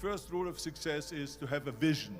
first rule of success is to have a vision.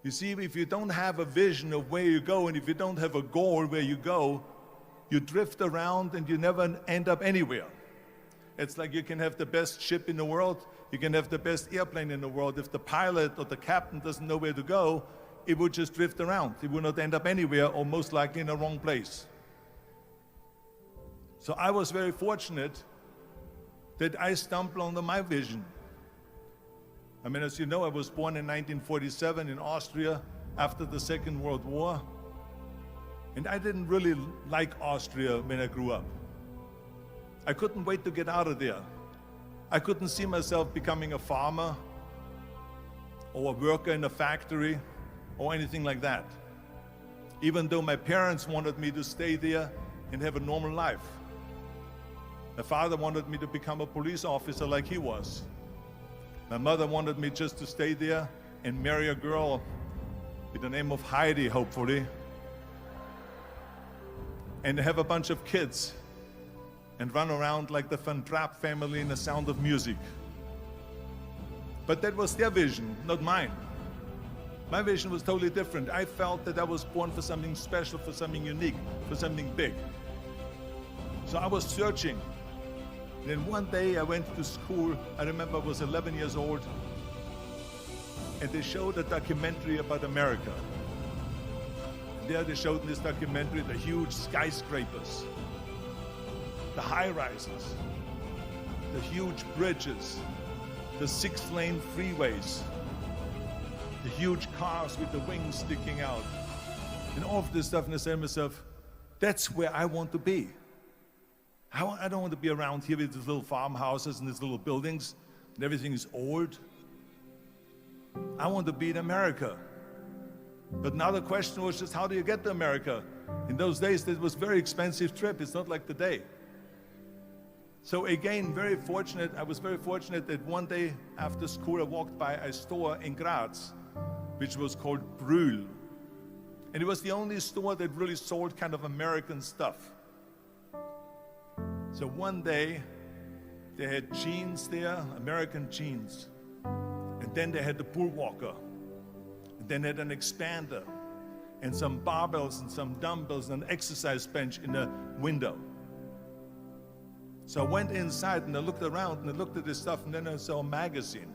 You see, if you don't have a vision of where you go, and if you don't have a goal where you go, you drift around and you never end up anywhere. It's like you can have the best ship in the world, you can have the best airplane in the world. If the pilot or the captain doesn't know where to go, it would just drift around. It would not end up anywhere, or most likely in the wrong place. So I was very fortunate that I stumbled onto my vision. I mean, as you know, I was born in 1947 in Austria after the Second World War. And I didn't really like Austria when I grew up. I couldn't wait to get out of there. I couldn't see myself becoming a farmer or a worker in a factory or anything like that, even though my parents wanted me to stay there and have a normal life. My father wanted me to become a police officer like he was. My mother wanted me just to stay there and marry a girl with the name of Heidi, hopefully, and have a bunch of kids and run around like the Van Trapp family in The Sound of Music. But that was their vision, not mine. My vision was totally different. I felt that I was born for something special, for something unique, for something big. So I was searching. And then one day I went to school. I remember I was 11 years old, and they showed a documentary about America. And there they showed in this documentary the huge skyscrapers, the high-rises, the huge bridges, the 6-lane freeways, the huge cars with the wings sticking out, and all of this stuff. And I said to myself, that's where I want to be. I don't want to be around here with these little farmhouses and these little buildings, and everything is old. I want to be in America. But now the question was just, how do you get to America? In those days, it was a very expensive trip. It's not like today. So again, I was very fortunate that one day after school, I walked by a store in Graz, which was called Brühl. And it was the only store that really sold kind of American stuff. So one day, they had jeans there, American jeans. And then they had the bull walker. And then they had an expander, and some barbells and some dumbbells and an exercise bench in the window. So I went inside and I looked around and I looked at this stuff, and then I saw a magazine.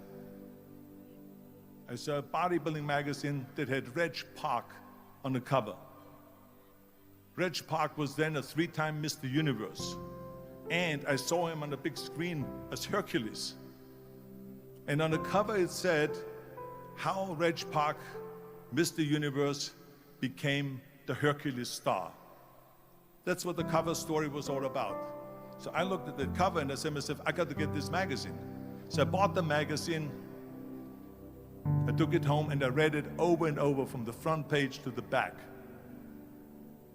I saw a bodybuilding magazine that had Reg Park on the cover. Reg Park was then a 3-time Mr. Universe. And I saw him on the big screen as Hercules. And on the cover it said, how Reg Park, Mr. Universe, became the Hercules star. That's what the cover story was all about. So I looked at the cover and I said to myself, I got to get this magazine. So I bought the magazine, I took it home and I read it over and over from the front page to the back.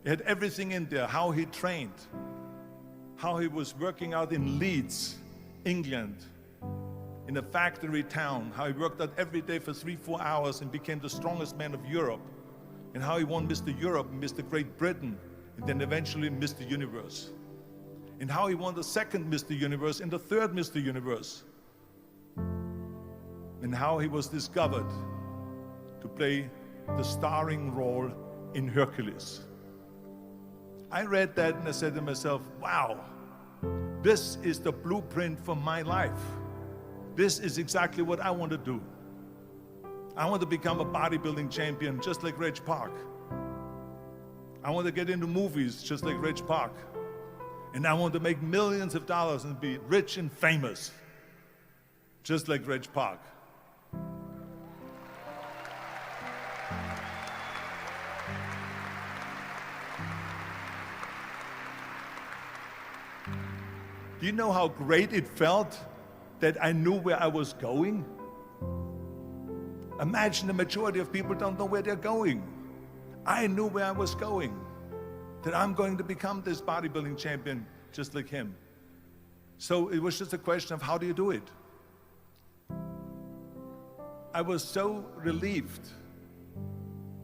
It had everything in there, how he trained, how he was working out in Leeds, England, in a factory town, how he worked out every day for 3-4 hours and became the strongest man of Europe, and how he won Mr. Europe and Mr. Great Britain, and then eventually Mr. Universe, and how he won the 2nd Mr. Universe and the 3rd Mr. Universe, and how he was discovered to play the starring role in Hercules. I read that and I said to myself, wow, this is the blueprint for my life. This is exactly what I want to do. I want to become a bodybuilding champion just like Reg Park. I want to get into movies just like Reg Park. And I want to make millions of dollars and be rich and famous just like Reg Park. Do you know how great it felt that I knew where I was going? Imagine the majority of people don't know where they're going. I knew where I was going, that I'm going to become this bodybuilding champion just like him. So it was just a question of how do you do it? I was so relieved,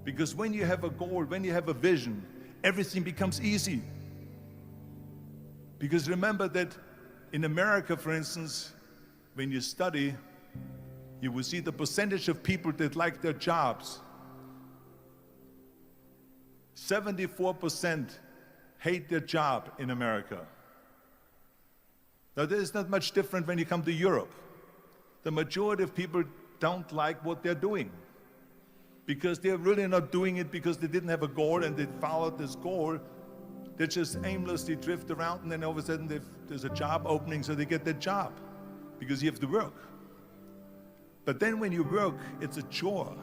because when you have a goal, when you have a vision, everything becomes easy. Because remember that in America, for instance, when you study, you will see the percentage of people that like their jobs. 74% hate their job in America. Now, there's not much different when you come to Europe. The majority of people don't like what they're doing because they're really not doing it because they didn't have a goal and they followed this goal. They just aimlessly drift around, and then all of a sudden there's a job opening, so they get that job because you have to work. But then when you work, it's a chore.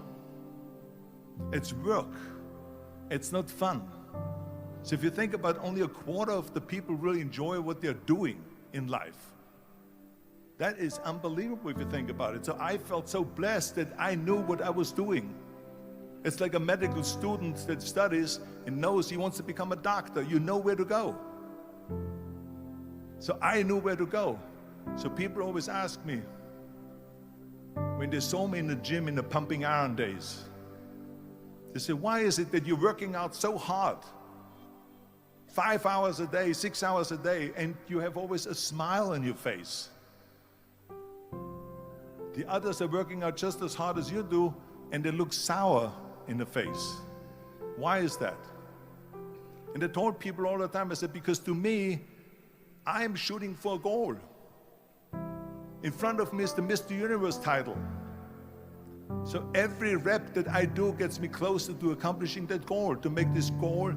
It's work. It's not fun. So if you think about only a quarter of the people really enjoy what they're doing in life, that is unbelievable if you think about it. So I felt so blessed that I knew what I was doing. It's like a medical student that studies and knows he wants to become a doctor. You know where to go. So I knew where to go. So people always ask me, when they saw me in the gym in the pumping iron days, they say, why is it that you're working out so hard? 5 hours a day, 6 hours a day, and you have always a smile on your face. The others are working out just as hard as you do, and they look sour in the face. Why is that? And I told people all the time, I said, because to me, I'm shooting for a goal. In front of me is the Mr. Universe title. So every rep that I do gets me closer to accomplishing that goal, to make this goal,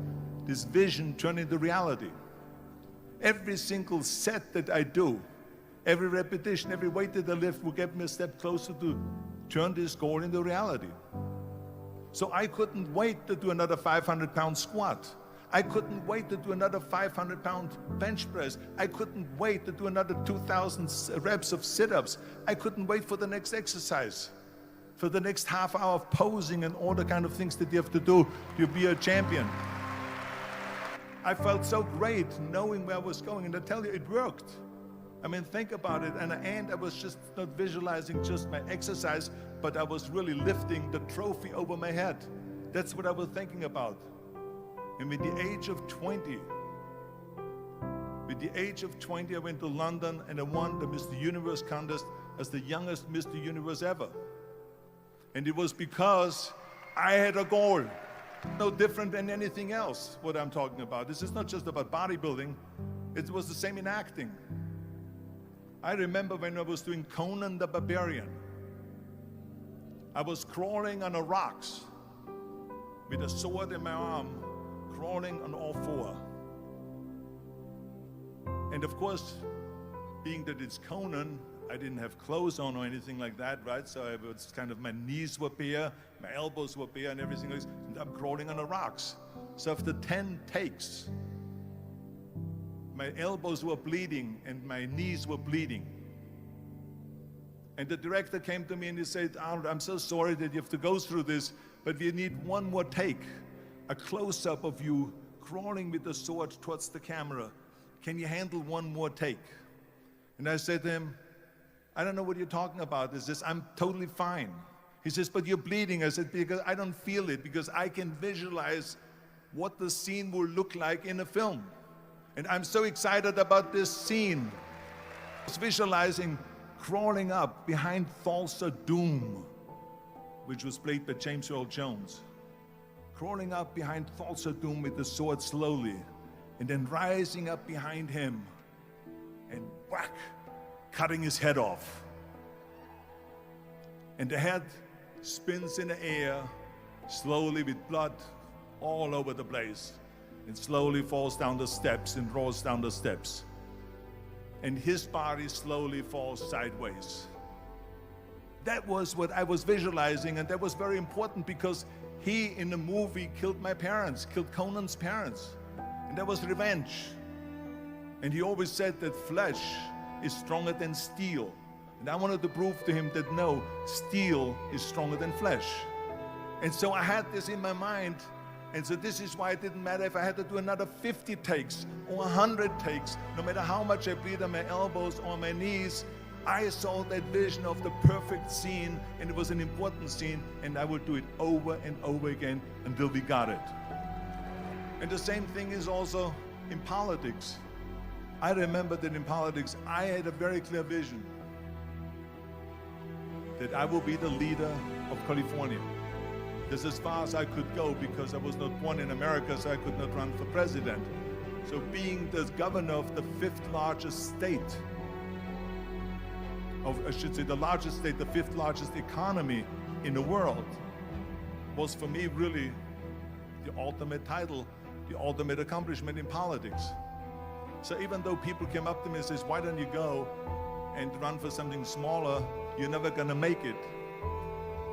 this vision turn into reality. Every single set that I do, every repetition, every weight that I lift will get me a step closer to turn this goal into reality. So I couldn't wait to do another 500-pound squat. I couldn't wait to do another 500-pound bench press. I couldn't wait to do another 2,000 reps of sit-ups. I couldn't wait for the next exercise, for the next half hour of posing and all the kind of things that you have to do to be a champion. I felt so great knowing where I was going, and I tell you, it worked. I mean, think about it. And I was just not visualizing just my exercise, but I was really lifting the trophy over my head. That's what I was thinking about. And with the age of 20, I went to London and I won the Mr. Universe contest as the youngest Mr. Universe ever. And it was because I had a goal. No different than anything else, what I'm talking about. This is not just about bodybuilding. It was the same in acting. I remember when I was doing Conan the Barbarian. I was crawling on the rocks with a sword in my arm, crawling on all four. And of course, being that it's Conan, I didn't have clothes on or anything like that, right? So I was kind of, my knees were bare, my elbows were bare and everything else, and I'm crawling on the rocks. So after 10 takes, my elbows were bleeding and my knees were bleeding. And the director came to me and he said, Arnold, I'm so sorry that you have to go through this, but we need one more take, a close-up of you crawling with the sword towards the camera. Can you handle one more take? And I said to him, I don't know what you're talking about. He says, I'm totally fine. He says, but you're bleeding. I said, because I don't feel it, because I can visualize what the scene will look like in a film. And I'm so excited about this scene. I was visualizing crawling up behind Thulsa Doom, which was played by James Earl Jones. Crawling up behind Thulsa Doom with the sword slowly, and then rising up behind him and whack, cutting his head off. And the head spins in the air, slowly with blood all over the place, and slowly falls down the steps and rolls down the steps. And his body slowly falls sideways. That was what I was visualizing, and that was very important because he, in the movie, killed my parents, killed Conan's parents. And that was revenge. And he always said that flesh is stronger than steel. And I wanted to prove to him that no, steel is stronger than flesh. And so I had this in my mind. And so this is why it didn't matter if I had to do another 50 takes or 100 takes, no matter how much I bleed on my elbows or my knees. I saw that vision of the perfect scene, and it was an important scene, and I would do it over and over again until we got it. And the same thing is also in politics. I remember that in politics, I had a very clear vision that I will be the leader of California. This is as far as I could go because I was not born in America, so I could not run for president. So being the governor of the 5th largest state, I should say the largest state, the 5th largest economy in the world, was for me really the ultimate title, the ultimate accomplishment in politics. So even though people came up to me and says, why don't you go and run for something smaller, you're never gonna make it.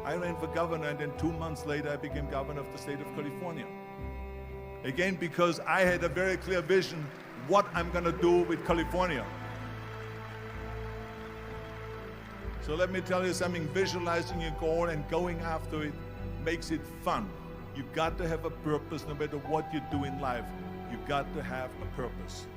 I ran for governor, and then 2 months later I became governor of the state of California. Again, because I had a very clear vision what I'm gonna do with California. So let me tell you something, visualizing your goal and going after it makes it fun. You've got to have a purpose no matter what you do in life. You've got to have a purpose.